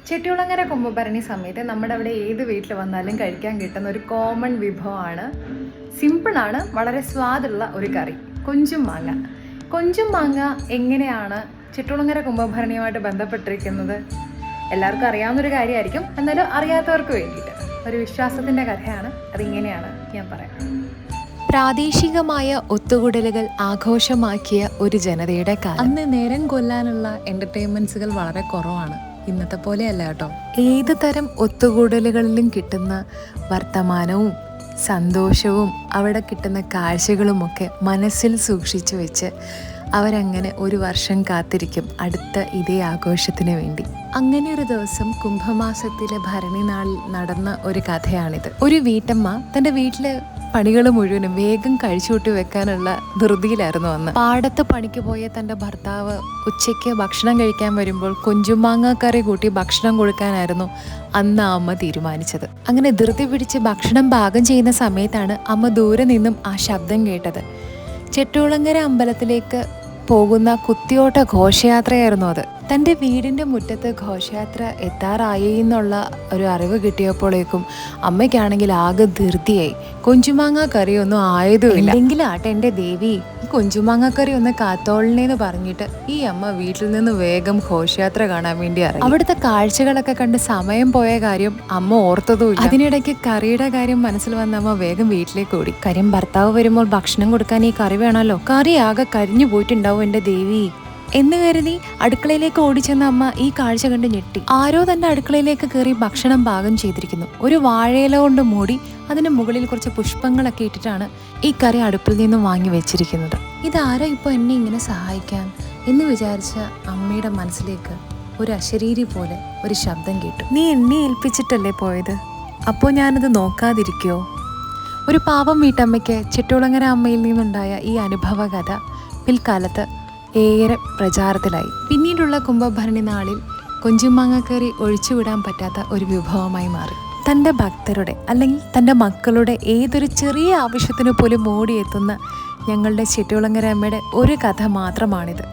ചെട്ടികുളങ്ങര കുംഭഭരണി സമയത്ത് നമ്മുടെ അവിടെ ഏത് വീട്ടിൽ വന്നാലും കഴിക്കാൻ കിട്ടുന്ന ഒരു കോമൺ വിഭവമാണ്. സിമ്പിളാണ്, വളരെ സ്വാദുള്ള ഒരു കറി, കൊഞ്ചും മാങ്ങ. കൊഞ്ചും മാങ്ങ എങ്ങനെയാണ് ചെട്ടികുളങ്ങര കുംഭഭരണിയുമായിട്ട് ബന്ധപ്പെട്ടിരിക്കുന്നത് എല്ലാവർക്കും അറിയാവുന്നൊരു കാര്യമായിരിക്കും. എന്നാലും അറിയാത്തവർക്ക് വേണ്ടിയിട്ട് ഒരു വിശ്വാസത്തിൻ്റെ കഥയാണ്. അതിങ്ങനെയാണ് ഞാൻ പറയാം. പ്രാദേശികമായ ഒത്തുകൂടലുകൾ ആഘോഷമാക്കിയ ഒരു ജനതയുടെ കാലം. അന്ന് നേരം കൊല്ലാനുള്ള എൻ്റർടൈൻമെൻറ്റ്സുകൾ വളരെ കുറവാണ്, ഇന്നത്തെ പോലെയല്ല കേട്ടോ. ഏത് തരം ഒത്തുകൂടലുകളിലും കിട്ടുന്ന വർത്തമാനവും സന്തോഷവും അവിടെ കിട്ടുന്ന കാഴ്ചകളുമൊക്കെ മനസ്സിൽ സൂക്ഷിച്ചു വെച്ച് അവരങ്ങനെ ഒരു വർഷം കാത്തിരിക്കും അടുത്ത ഇതേ ആഘോഷത്തിന് വേണ്ടി. അങ്ങനെ ഒരു ദിവസം കുംഭമാസത്തിലെ ഭരണി നാളിൽ നടന്ന ഒരു കഥയാണിത്. ഒരു വീട്ടമ്മ തൻ്റെ വീട്ടിലെ പണികൾ മുഴുവനും വേഗം കഴിച്ചുകൂട്ടി വെക്കാനുള്ള ധൃതിയിലായിരുന്നു അന്ന്. പാടത്ത് പണിക്ക് പോയ തൻ്റെ ഭർത്താവ് ഉച്ചയ്ക്ക് ഭക്ഷണം കഴിക്കാൻ വരുമ്പോൾ കൊഞ്ചുമാങ്ങാക്കറി കൂട്ടി ഭക്ഷണം കൊടുക്കാനായിരുന്നു അന്ന് അമ്മ തീരുമാനിച്ചത്. അങ്ങനെ ധൃതി പിടിച്ച് ഭക്ഷണം പാകം ചെയ്യുന്ന സമയത്താണ് അമ്മ ദൂരെ നിന്നും ആ ശബ്ദം കേട്ടത്. ചെട്ടികുളങ്ങര അമ്പലത്തിലേക്ക് പോകുന്ന കുത്തിയോട്ട ഘോഷയാത്രയായിരുന്നു അത്. തൻ്റെ വീടിൻ്റെ മുറ്റത്ത് ഘോഷയാത്ര എത്താറായി എന്നുള്ള ഒരു അറിവ് കിട്ടിയപ്പോഴേക്കും അമ്മയ്ക്കാണെങ്കിൽ ആകെ ധൃതിയായി. കൊഞ്ചുമാങ്ങ കറി ഒന്നും ആയതുമില്ല. എങ്കിലാട്ടെ എൻ്റെ ദേവി, ഈ കൊഞ്ചുമാങ്ങ കറി ഒന്ന് കാത്തോളണേന്ന് പറഞ്ഞിട്ട് ഈ അമ്മ വീട്ടിൽ നിന്ന് വേഗം ഘോഷയാത്ര കാണാൻ വേണ്ടി ഇറങ്ങി. അവിടുത്തെ കാഴ്ചകളൊക്കെ കണ്ട് സമയം പോയ കാര്യം അമ്മ ഓർത്തതുമില്ല. അതിനിടയ്ക്ക് കറിയുടെ കാര്യം മനസ്സിൽ വന്ന അമ്മ വേഗം വീട്ടിലേക്ക് ഓടി. കാര്യം ഭർത്താവ് വരുമ്പോൾ ഭക്ഷണം കൊടുക്കാൻ ഈ കറി വേണമല്ലോ. കറി ആകെ കരിഞ്ഞു പോയിട്ടുണ്ടാവും എൻ്റെ ദേവി എന്ന് കരുതി അടുക്കളയിലേക്ക് ഓടിച്ചെന്ന അമ്മ ഈ കാഴ്ച കണ്ട് ഞെട്ടി. ആരോ തന്റെ അടുക്കളയിലേക്ക് കയറി ഭക്ഷണം പാകം ചെയ്തിരിക്കുന്നു. ഒരു വാഴയില കൊണ്ട് മൂടി അതിന് മുകളിൽ കുറച്ച് പുഷ്പങ്ങളൊക്കെ ഇട്ടിട്ടാണ് ഈ കറി അടുപ്പിൽ നിന്നും വാങ്ങി വെച്ചിരിക്കുന്നത്. ഇതാരാ ഇപ്പോൾ എന്നെ ഇങ്ങനെ സഹായിക്കാൻ എന്ന് വിചാരിച്ച അമ്മയുടെ മനസ്സിലേക്ക് ഒരു അശരീരി പോലെ ഒരു ശബ്ദം കേട്ടു. നീ എന്നെ ഏൽപ്പിച്ചിട്ടല്ലേ പോയത്, അപ്പോൾ ഞാനത് നോക്കാതിരിക്കോ? ഒരു പാവം വീട്ടമ്മയ്ക്ക് ചെട്ടികുളങ്ങര അമ്മയിൽ നിന്നുണ്ടായ ഈ അനുഭവ കഥ പിൽക്കാലത്ത് ഏറെ പ്രചാരത്തിലായി. പിന്നീടുള്ള കുംഭഭരണി നാളിൽ കൊഞ്ചുമാങ്ങക്കറി ഒഴിച്ചുവിടാൻ പറ്റാത്ത ഒരു വിഭവമായി മാറി. തൻ്റെ ഭക്തരുടെ അല്ലെങ്കിൽ തൻ്റെ മക്കളുടെ ഏതൊരു ചെറിയ ആവശ്യത്തിന് പോലും ഓടിയെത്തുന്ന ഞങ്ങളുടെ ചെട്ടികുളങ്ങര അമ്മയുടെ ഒരു കഥ മാത്രമാണിത്.